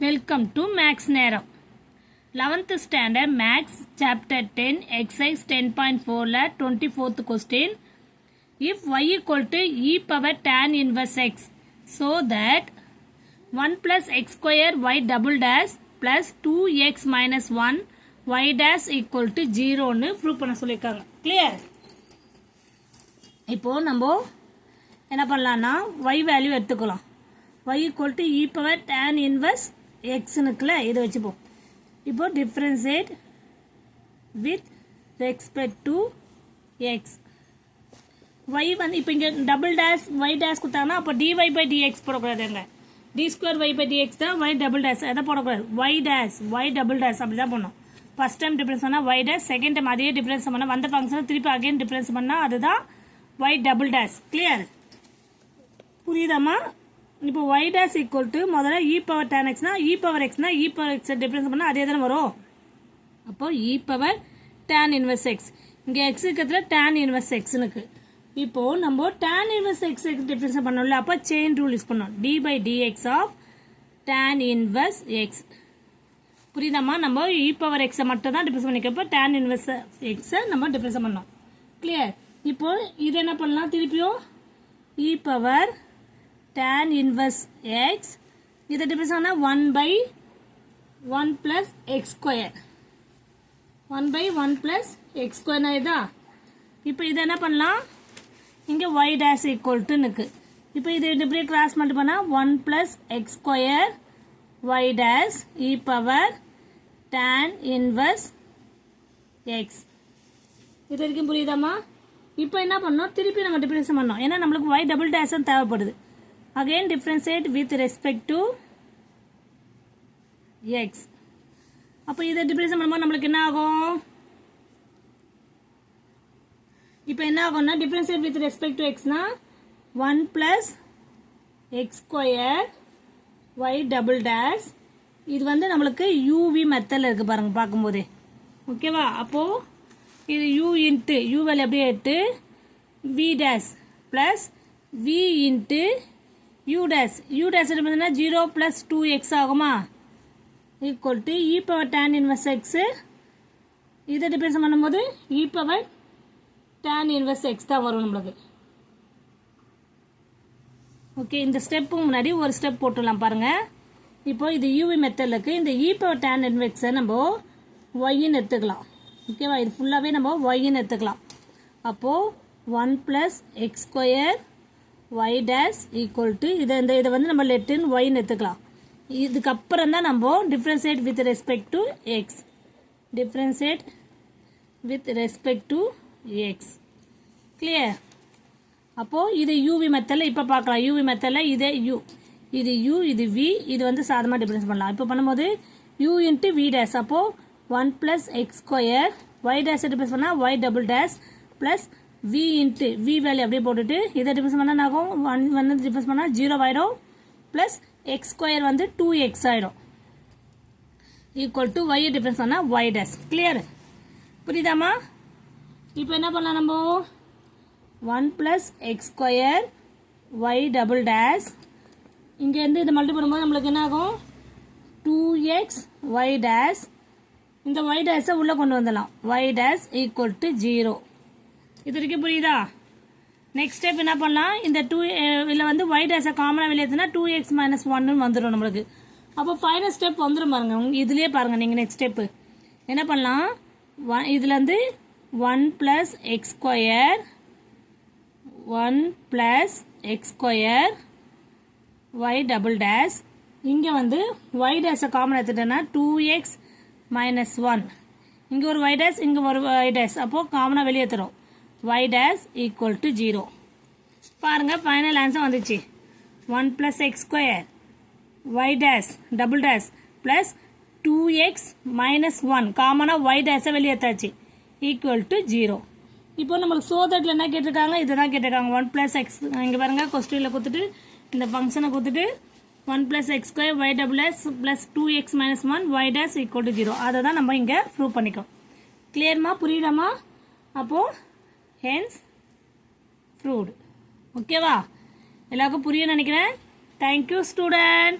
Welcome to Max நேரம் 11th standard Max chapter 10 exercise 10.4 ல 24th question. If y equal to e power tan inverse x so that 1 plus x square y double dash plus 2x minus 1 y dash equal to 0 னு prove பண்ண சொல்லிருக்காங்க. Clear? இப்போ நம்ம என்ன பண்ணலாம்னா y value எடுத்துக்கலாம். y equal to e power tan inverse x னுக்குல இதை வச்சுப்போம். இப்போ differentiate with respect to x. y வந்து இப்போ இங்க double dash y dash கொடுத்தாங்கன்னா அப்போ dy by dx போடக்கூடாதுங்க. d square y by dx தான் y double dash அதை போடக்கூடாது. y dash y double dash அப்படி தான் பண்ணணும். ஃபர்ஸ்ட் டைம் டிஃபரன்ஸ் பண்ணா y dash, செகண்ட் டைம் அதே டிஃபரன்ஸ் பண்ணா வந்த ஃபங்க்ஷன் திருப்பி அகைன் டிஃபரன்ஸ் பண்ணா அதுதான் y double dash. கிளியர்? புரியுதாமா? இப்போ y dash equal to முதல்ல e power tan x னா e power x னா e power x டிஃபரன்ஸ் பண்ணா அதே தான வரும். அப்போ e power tan inverse x இங்க x இருக்கிறதுல tan inverse x னுக்கு இப்போ நம்ம tan inverse x டிஃபரன்ஸ் பண்ணோம்ல அப்ப செயின் ரூல் யூஸ் பண்ணோம். d by dx of tan inverse x. புரியுதாமா? நம்ம e power x மட்டும் தான் டிஃபரன்ஸ் பண்ணிக்கப்ப tan inverse x நம்ம டிஃபரன்ஸ் பண்ணோம். கிளியர்? இப்போ இது என்ன பண்ணலாம் திருப்பியும் e power tan inverse x இதை டிஃபரன்ஸ் பண்ணா 1 by 1 plus x square 1 by 1 plus x square னா இதா. இப்போ இதை என்ன பண்ணலாம் இங்க y dash equal to னுக்கு இப்போ இதை இப்படியே கிராஸ் மல்டிப்ளை பண்ணா 1 plus x square y dash e power tan inverse x. இது வரைக்கும் புரியுதாமா? இப்போ என்ன பண்ணோம் திருப்பி நம்ம டிஃபரன்ஸ் பண்ணோம். ஏன்னா நம்மளுக்கு y double dash தேவைப்படுது. Again differentiate with respect to x. அப்போ இதை டிஃபரன்ஸ் பண்ணும்போது நம்மளுக்கு என்ன ஆகும்? இப்போ என்ன ஆகும்னா differentiate with respect to x னா 1 plus x square y double dash இது வந்து நம்மளுக்கு uv மெத்தட்ல இருக்கு பாருங்க பார்க்கும்போதே. ஓகேவா? அப்போ இது u into u வேல்யூ அப்படியே எடுத்து v dash plus v into u dash பார்த்தீங்கன்னா 0 plus 2x ஆகுமா equal to e power tan inverse x இதை டிஃபரன்ஸ் பண்ணும்போது e power tan inverse x தான் வரும் நம்மளுக்கு. ஓகே, இந்த ஸ்டெப்புக்கு முன்னாடி ஒரு ஸ்டெப் போட்டுடலாம் பாருங்க. இப்போ இது uv மெத்தட்ல இருக்கு. இந்த e power tan inverse நம்ம y ன்னு எடுத்துக்கலாம். ஓகேவா? இது ஃபுல்லாவே நம்ம y ன்னு எடுத்துக்கலாம். அப்போ 1 plus x square y dash equal to இதை வந்து நம்ம let in y ன்னு எடுத்துக்கலாம். இதுக்கு அப்புறம் தான் நம்ம differentiate with respect to x. differentiate with respect to x. clear? அப்போ இது uv மெத்தட்ல இப்ப பார்க்கலாம். uv மெத்தட்ல இது u இது u இது v இது வந்து சாதாரணமா டிஃபரன்ஸ் பண்ணலாம். இப்போ பண்ணும்போது u into v dash அப்போ 1 plus x square y dash difference பண்ணா y double dash plus v into v value அப்படியே போட்டுட்டு இதை டிஃபரன்ஸ் பண்ணா ஆகும் 1 டிஃபரன்ஸ் பண்ணா 0 ஆயிடும் plus x square வந்து 2x ஆயிடும் equal to y டிஃபரன்ஸ் பண்ணா y dash. கிளியர்? புரியுதாமா? இப்போ என்ன பண்ணலாம் நம்ம 1 plus x square y double dash இங்க இருந்து இதை மல்டிப்ளை பண்ணும்போது நம்மளுக்கு என்ன ஆகும் 2x y dash இந்த y dash உள்ள கொண்டு வந்துடலாம் y dash equal to 0. இது வரைக்கும் புரியுதா? நெக்ஸ்ட் ஸ்டெப் என்ன பண்ணலாம் இந்த 2 இல்ல வந்து y dash காமனா வெளிய எடுத்தனா 2x minus 1 ன்னு வந்துரும் நம்மளுக்கு. அப்போ ஃபைனல் ஸ்டெப் வந்துரும் பாருங்க. இதுலயே பாருங்க நீங்க நெக்ஸ்ட் ஸ்டெப் என்ன பண்ணலாம் இதுல இருந்து 1 plus x square 1 plus x square y double dash இங்க வந்து y dash காமன் எடுத்துட்டேன்னா 2x minus 1 இங்க ஒரு y dash இங்க ஒரு y dash அப்போ காமனா வெளியே எடுத்துறோம் y dash equal to 0. பாருங்க ஃபைனல் ஆன்சர் வந்துச்சு 1 plus x square y dash double dash plus 2x minus 1 காமனா y dash வெளியே எடுத்தாச்சு equal to 0. இப்போ நம்மளுக்கு சோதட்ல என்ன கேட்டிருக்காங்க இதுதான் கேட்டிருக்காங்க 1 plus x இங்க பாருங்க क्वेश्चनல கொடுத்துட்டு இந்த ஃபங்க்ஷனை கொடுத்துட்டு 1 plus x square y double dash plus 2x minus 1 y dash equal to 0 அதை தான் நம்ம இங்க ப்ரூவ் பண்ணிக்கோம். கிளியர்மா? புரியுதாமா? அப்போ hence proved. ஓகேவா? எல்லாருக்கும் புரியும் நினைக்கிறேன். Thank you student.